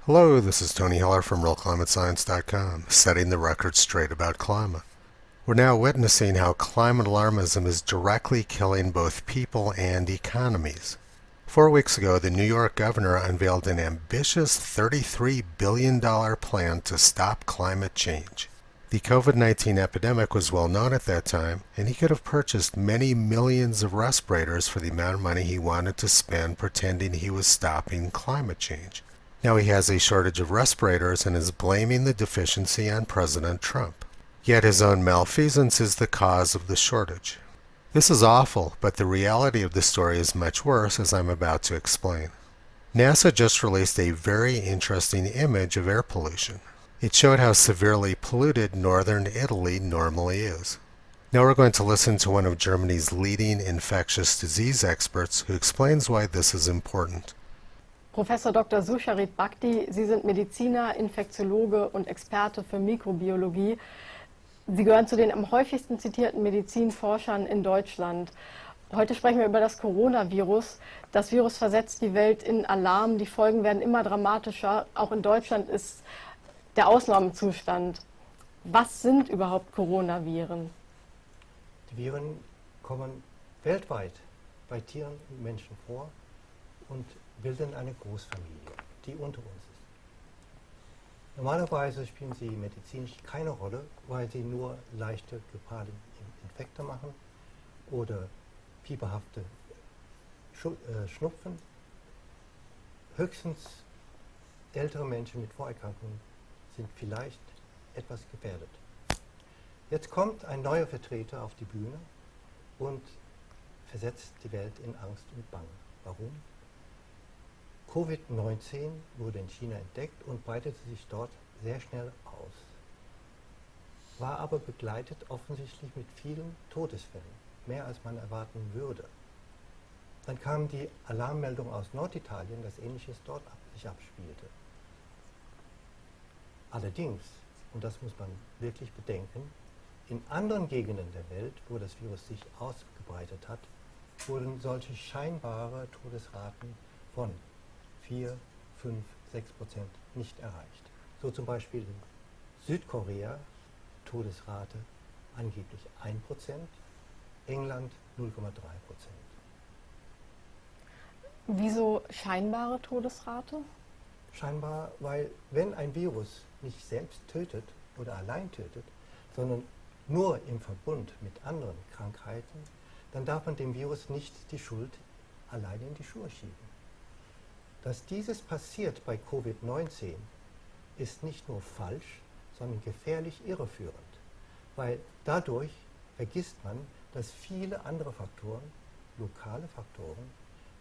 Hello, this is Tony Heller from RealClimateScience.com, setting the record straight about climate. We're now witnessing how climate alarmism is directly killing both people and economies. 4 weeks ago, the New York Governor unveiled an ambitious $33 billion plan to stop climate change. The COVID-19 epidemic was well known at that time, and he could have purchased many millions of respirators for the amount of money he wanted to spend pretending he was stopping climate change. Now he has a shortage of respirators and is blaming the deficiency on President Trump. Yet his own malfeasance is the cause of the shortage. This is awful, but the reality of the story is much worse, as I'm about to explain. NASA just released a very interesting image of air pollution. It showed how severely polluted northern Italy normally is. Now we're going to listen to one of Germany's leading infectious disease experts who explains why this is important. Professor Dr. Susharit Bhakdi, Sie sind Mediziner, Infektiologe und Experte für Mikrobiologie. Sie gehören zu den am häufigsten zitierten Medizinforschern in Deutschland. Heute sprechen wir über das Coronavirus. Das Virus versetzt die Welt in Alarm. Die Folgen werden immer dramatischer. Auch in Deutschland ist der Ausnahmezustand. Was sind überhaupt Coronaviren? Die Viren kommen weltweit bei Tieren und Menschen vor und bilden eine Großfamilie, die unter uns ist. Normalerweise spielen sie medizinisch keine Rolle, weil sie nur leichte grippale Infekte machen oder fieberhafte Schnupfen. Höchstens ältere Menschen mit Vorerkrankungen sind vielleicht etwas gefährdet. Jetzt kommt ein neuer Vertreter auf die Bühne und versetzt die Welt in Angst und Bange. Warum? Covid-19 wurde in China entdeckt und breitete sich dort sehr schnell aus. War aber begleitet offensichtlich mit vielen Todesfällen, mehr als man erwarten würde. Dann kam die Alarmmeldung aus Norditalien, dass Ähnliches dort sich abspielte. Allerdings, und das muss man wirklich bedenken, in anderen Gegenden der Welt, wo das Virus sich ausgebreitet hat, wurden solche scheinbare Todesraten von 4, 5, 6% nicht erreicht. So zum Beispiel in Südkorea Todesrate angeblich 1%, England 0,3%. Wieso scheinbare Todesrate? Scheinbar, weil wenn ein Virus nicht selbst tötet oder allein tötet, sondern nur im Verbund mit anderen Krankheiten, dann darf man dem Virus nicht die Schuld alleine in die Schuhe schieben. Dass dieses passiert bei Covid-19 ist nicht nur falsch, sondern gefährlich irreführend, weil dadurch vergisst man, dass viele andere Faktoren, lokale Faktoren,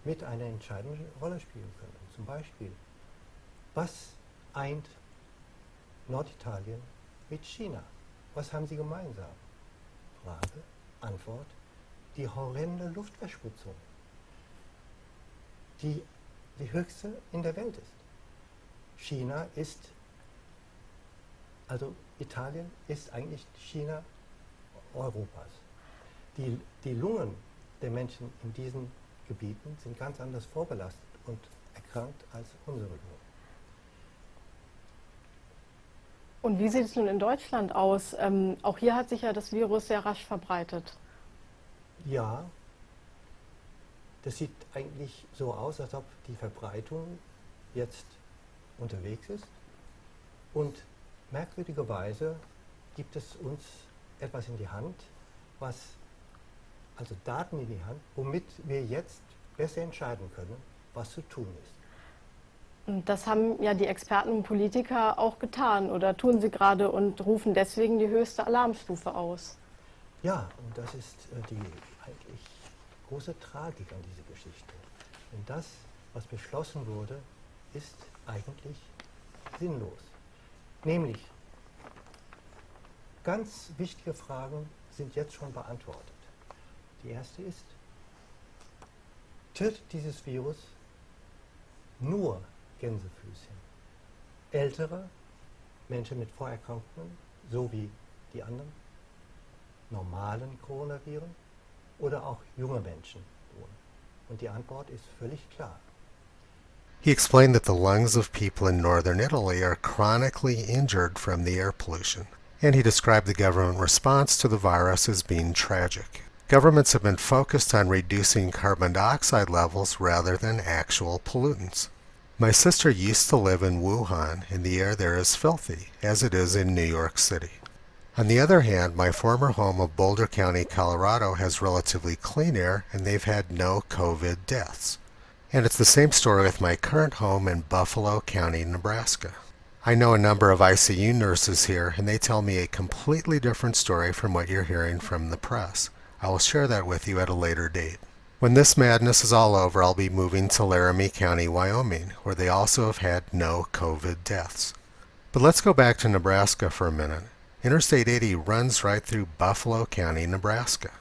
mit einer entscheidenden Rolle spielen können. Zum Beispiel, was eint Norditalien mit China? Was haben sie gemeinsam? Frage, Antwort, die horrende Luftverschmutzung, die höchste in der Welt ist. China ist, also Italien ist eigentlich China Europas. Die Lungen der Menschen in diesen Gebieten sind ganz anders vorbelastet und erkrankt als unsere Lungen. Und wie sieht es nun in Deutschland aus? Auch hier hat sich ja das Virus sehr rasch verbreitet. Ja, das sieht eigentlich so aus, als ob die Verbreitung jetzt unterwegs ist. Und merkwürdigerweise gibt es uns etwas in die Hand, also Daten in die Hand, womit wir jetzt besser entscheiden können, was zu tun ist. Und das haben ja die Experten und Politiker auch getan oder tun sie gerade und rufen deswegen die höchste Alarmstufe aus. Ja, und das ist die eigentlich große Tragik an dieser Geschichte. Denn das, was beschlossen wurde, ist eigentlich sinnlos. Nämlich, ganz wichtige Fragen sind jetzt schon beantwortet. Die erste ist, tötet dieses Virus nur Gänsefüßchen? Ältere Menschen mit Vorerkrankungen, so wie die anderen normalen Coronaviren, oder auch junge Menschen? Und die Antwort ist völlig klar. He explained that the lungs of people in northern Italy are chronically injured from the air pollution, and he described the government response to the virus as being tragic. Governments have been focused on reducing carbon dioxide levels rather than actual pollutants. My sister used to live in Wuhan, and the air there is filthy, as it is in New York City. On the other hand, my former home of Boulder County, Colorado has relatively clean air, and they've had no COVID deaths. And it's the same story with my current home in Buffalo County, Nebraska. I know a number of ICU nurses here, and they tell me a completely different story from what you're hearing from the press. I will share that with you at a later date. When this madness is all over, I'll be moving to Laramie County, Wyoming, where they also have had no COVID deaths. But let's go back to Nebraska for a minute. Interstate 80 runs right through Buffalo County, Nebraska.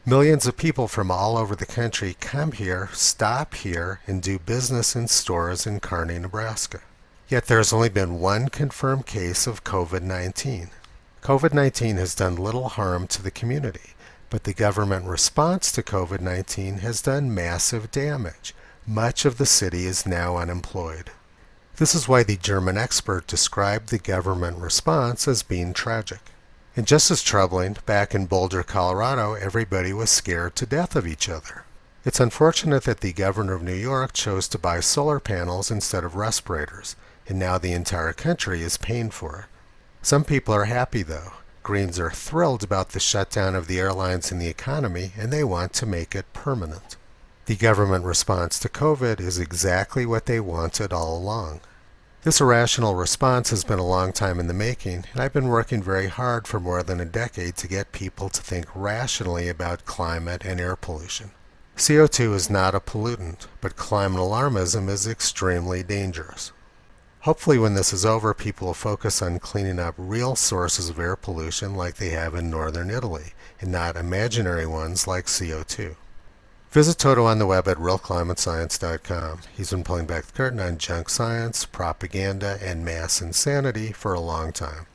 Millions of people from all over the country come here, stop here, and do business in stores in Kearney, Nebraska. Yet there has only been one confirmed case of COVID-19. COVID-19 has done little harm to the community, but the government response to COVID-19 has done massive damage. Much of the city is now unemployed. This is why the German expert described the government response as being tragic. And just as troubling, back in Boulder, Colorado, everybody was scared to death of each other. It's unfortunate that the governor of New York chose to buy solar panels instead of respirators, and now the entire country is paying for it. Some people are happy though. Greens are thrilled about the shutdown of the airlines and the economy, and they want to make it permanent. The government response to COVID is exactly what they wanted all along. This irrational response has been a long time in the making, and I've been working very hard for more than a decade to get people to think rationally about climate and air pollution. CO2 is not a pollutant, but climate alarmism is extremely dangerous. Hopefully when this is over, people will focus on cleaning up real sources of air pollution like they have in northern Italy, and not imaginary ones like CO2. Visit Toto on the web at realclimatescience.com. He's been pulling back the curtain on junk science, propaganda, and mass insanity for a long time.